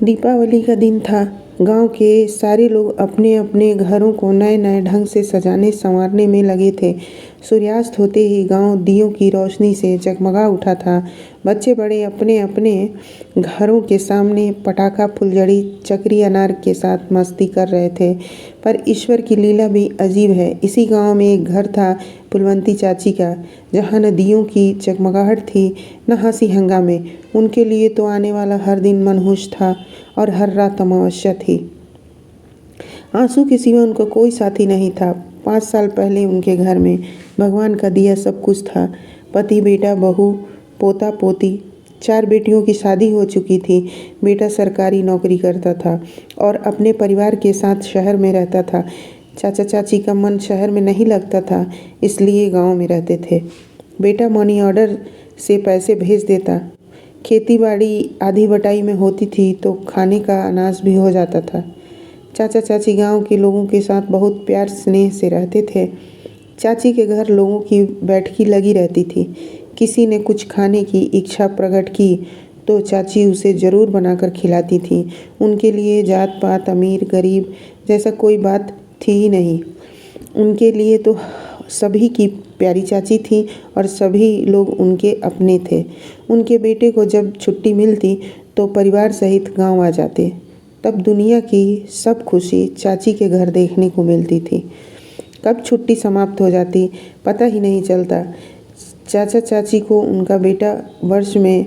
दीपावली का दिन था। गांव के सारे लोग अपने अपने घरों को नए नए ढंग से सजाने संवारने में लगे थे। सूर्यास्त होते ही गांव दियों की रोशनी से जगमगा उठा था। बच्चे बड़े अपने अपने घरों के सामने पटाखा, फुलझड़ी, चक्री, अनार के साथ मस्ती कर रहे थे। पर ईश्वर की लीला भी अजीब है। इसी गांव में एक घर था फुलवंती चाची का, जहाँ न दियों की जगमगाहट थी न हंसी हंगामे। उनके लिए तो आने वाला हर दिन मनहूस था और हर रात अमावस्या थी। आंसू के सिवा उनका कोई साथी नहीं था। 5 साल पहले उनके घर में भगवान का दिया सब कुछ था। पति, बेटा, बहू, पोता पोती, 4 बेटियों की शादी हो चुकी थी। बेटा सरकारी नौकरी करता था और अपने परिवार के साथ शहर में रहता था। चाचा चाची का मन शहर में नहीं लगता था, इसलिए गांव में रहते थे। बेटा मनी ऑर्डर से पैसे भेज देता। खेती बाड़ी आधी बटाई में होती थी तो खाने का अनाज भी हो जाता था। चाचा चाची गांव के लोगों के साथ बहुत प्यार स्नेह से रहते थे। चाची के घर लोगों की बैठकी लगी रहती थी। किसी ने कुछ खाने की इच्छा प्रकट की तो चाची उसे ज़रूर बनाकर खिलाती थी। उनके लिए जात पात, अमीर गरीब जैसा कोई बात थी ही नहीं। उनके लिए तो सभी की प्यारी चाची थी और सभी लोग उनके अपने थे। उनके बेटे को जब छुट्टी मिलती तो परिवार सहित गांव आ जाते। तब दुनिया की सब खुशी चाची के घर देखने को मिलती थी। कब छुट्टी समाप्त हो जाती पता ही नहीं चलता। चाचा चाची को उनका बेटा वर्ष में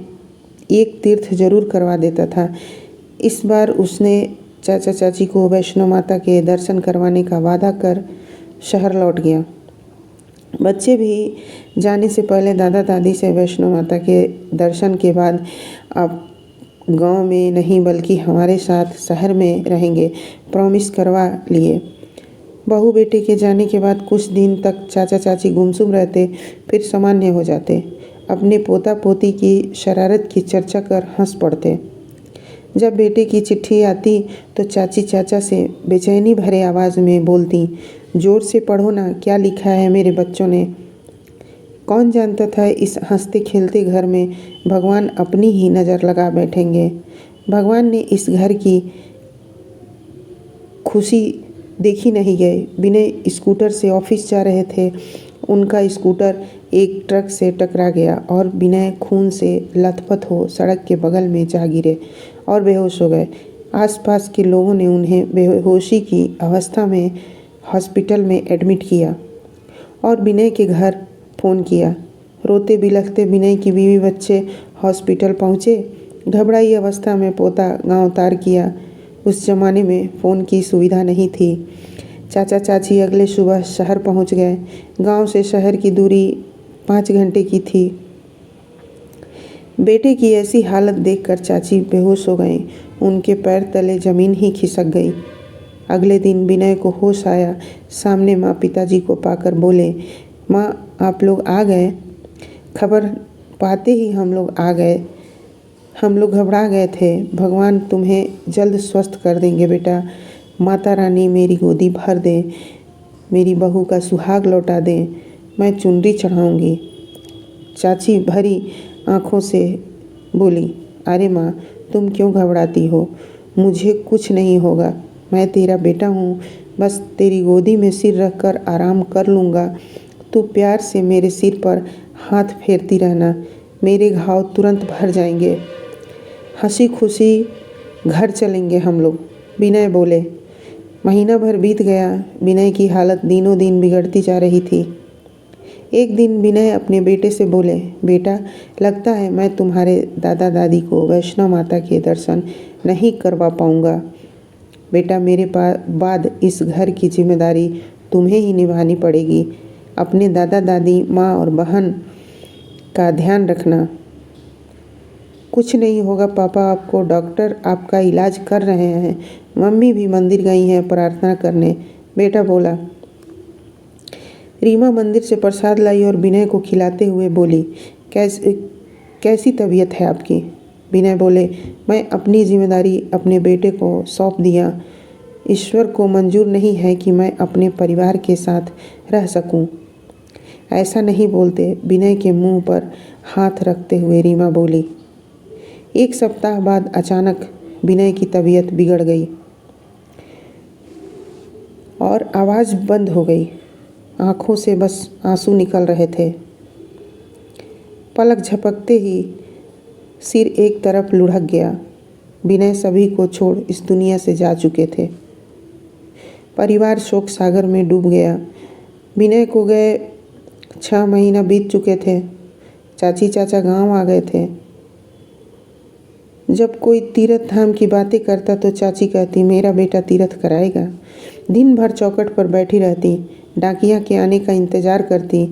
एक तीर्थ जरूर करवा देता था। इस बार उसने चाचा चाची को वैष्णो माता के दर्शन करवाने का वादा कर शहर लौट गया। बच्चे भी जाने से पहले दादा दादी से वैष्णो माता के दर्शन के बाद आप गांव में नहीं बल्कि हमारे साथ शहर में रहेंगे प्रॉमिस करवा लिए। बहू बेटे के जाने के बाद कुछ दिन तक चाचा चाची गुमसुम रहते, फिर सामान्य हो जाते। अपने पोता पोती की शरारत की चर्चा कर हंस पड़ते। जब बेटे की चिट्ठी आती तो चाची चाचा से बेचैनी भरे आवाज़ में बोलती, जोर से पढ़ो ना, क्या लिखा है मेरे बच्चों ने। कौन जानता था इस हंसते खेलते घर में भगवान अपनी ही नज़र लगा बैठेंगे। भगवान ने इस घर की खुशी देखी नहीं गए। विनय स्कूटर से ऑफिस जा रहे थे। उनका स्कूटर एक ट्रक से टकरा गया और विनय खून से लथपथ हो सड़क के बगल में जा गिरे और बेहोश हो गए। आसपास के लोगों ने उन्हें बेहोशी की अवस्था में हॉस्पिटल में एडमिट किया और विनय के घर फ़ोन किया। रोते बिलखते विनय की बीवी बच्चे हॉस्पिटल पहुँचे। घबराई अवस्था में पोता गांव तार किया। उस जमाने में फ़ोन की सुविधा नहीं थी। चाचा चाची अगले सुबह शहर पहुंच गए। गांव से शहर की दूरी 5 घंटे की थी। बेटे की ऐसी हालत देखकर चाची बेहोश हो गईं। उनके पैर तले ज़मीन ही खिसक गई। अगले दिन विनय को होश आया। सामने माँ पिताजी को पाकर बोले, माँ आप लोग आ गए। खबर पाते ही हम लोग आ गए। हम लोग घबरा गए थे। भगवान तुम्हें जल्द स्वस्थ कर देंगे बेटा। माता रानी मेरी गोदी भर दे, मेरी बहू का सुहाग लौटा दे, मैं चुनरी चढ़ाऊंगी। चाची भरी आंखों से बोली, अरे माँ तुम क्यों घबराती हो, मुझे कुछ नहीं होगा। मैं तेरा बेटा हूँ, बस तेरी गोदी में सिर रखकर आराम कर लूँगा। तू प्यार से मेरे सिर पर हाथ फेरती रहना, मेरे घाव तुरंत भर जाएंगे। हंसी खुशी घर चलेंगे हम लोग, विनय बोले। महीना भर बीत गया। विनय की हालत दिनों दिन बिगड़ती जा रही थी। एक दिन विनय अपने बेटे से बोले, बेटा लगता है मैं तुम्हारे दादा दादी को वैष्णो माता के दर्शन नहीं करवा पाऊँगा। बेटा मेरे बाद इस घर की जिम्मेदारी तुम्हें ही निभानी पड़ेगी। अपने दादा दादी, माँ और बहन का ध्यान रखना। कुछ नहीं होगा पापा, आपको डॉक्टर आपका इलाज कर रहे हैं। मम्मी भी मंदिर गई हैं प्रार्थना करने, बेटा बोला। रीमा मंदिर से प्रसाद लाई और विनय को खिलाते हुए बोली, कैसी तबीयत है आपकी। विनय बोले, मैं अपनी जिम्मेदारी अपने बेटे को सौंप दिया। ईश्वर को मंजूर नहीं है कि मैं अपने परिवार के साथ रह सकूं। ऐसा नहीं बोलते, विनय के मुंह पर हाथ रखते हुए रीमा बोली। 1 सप्ताह बाद अचानक विनय की तबीयत बिगड़ गई और आवाज़ बंद हो गई। आँखों से बस आंसू निकल रहे थे। पलक झपकते ही सिर एक तरफ लुढ़क गया। विनय सभी को छोड़ इस दुनिया से जा चुके थे। परिवार शोक सागर में डूब गया। विनय को गए 6 महीना बीत चुके थे। चाची चाचा गांव आ गए थे। जब कोई तीर्थ धाम की बातें करता तो चाची कहती, मेरा बेटा तीर्थ कराएगा। दिन भर चौखट पर बैठी रहती, डाकिया के आने का इंतज़ार करती।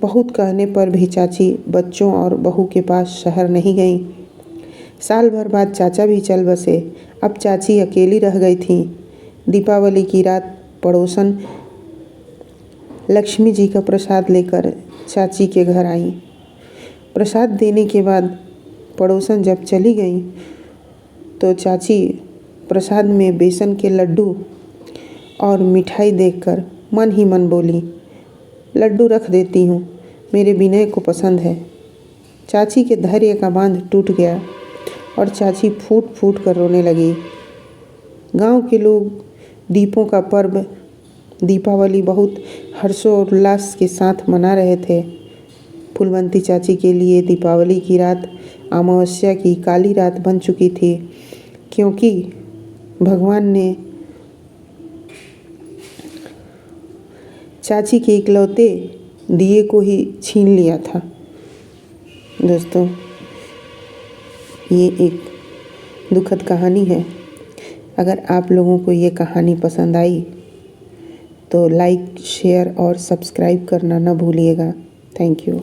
बहुत कहने पर भी चाची बच्चों और बहू के पास शहर नहीं गई। साल भर बाद चाचा भी चल बसे। अब चाची अकेली रह गई थी। दीपावली की रात पड़ोसन लक्ष्मी जी का प्रसाद लेकर चाची के घर आई। प्रसाद देने के बाद पड़ोसन जब चली गई तो चाची प्रसाद में बेसन के लड्डू और मिठाई देखकर मन ही मन बोली, लड्डू रख देती हूँ, मेरे विनय को पसंद है। चाची के धैर्य का बांध टूट गया और चाची फूट फूट कर रोने लगी। गांव के लोग दीपों का पर्व दीपावली बहुत हर्षोल्लास के साथ मना रहे थे। फूलवंती चाची के लिए दीपावली की रात अमावस्या की काली रात बन चुकी थी, क्योंकि भगवान ने चाची के इकलौते दिए को ही छीन लिया था। दोस्तों, ये एक दुखद कहानी है। अगर आप लोगों को ये कहानी पसंद आई तो लाइक, शेयर और सब्सक्राइब करना ना भूलिएगा। Thank you.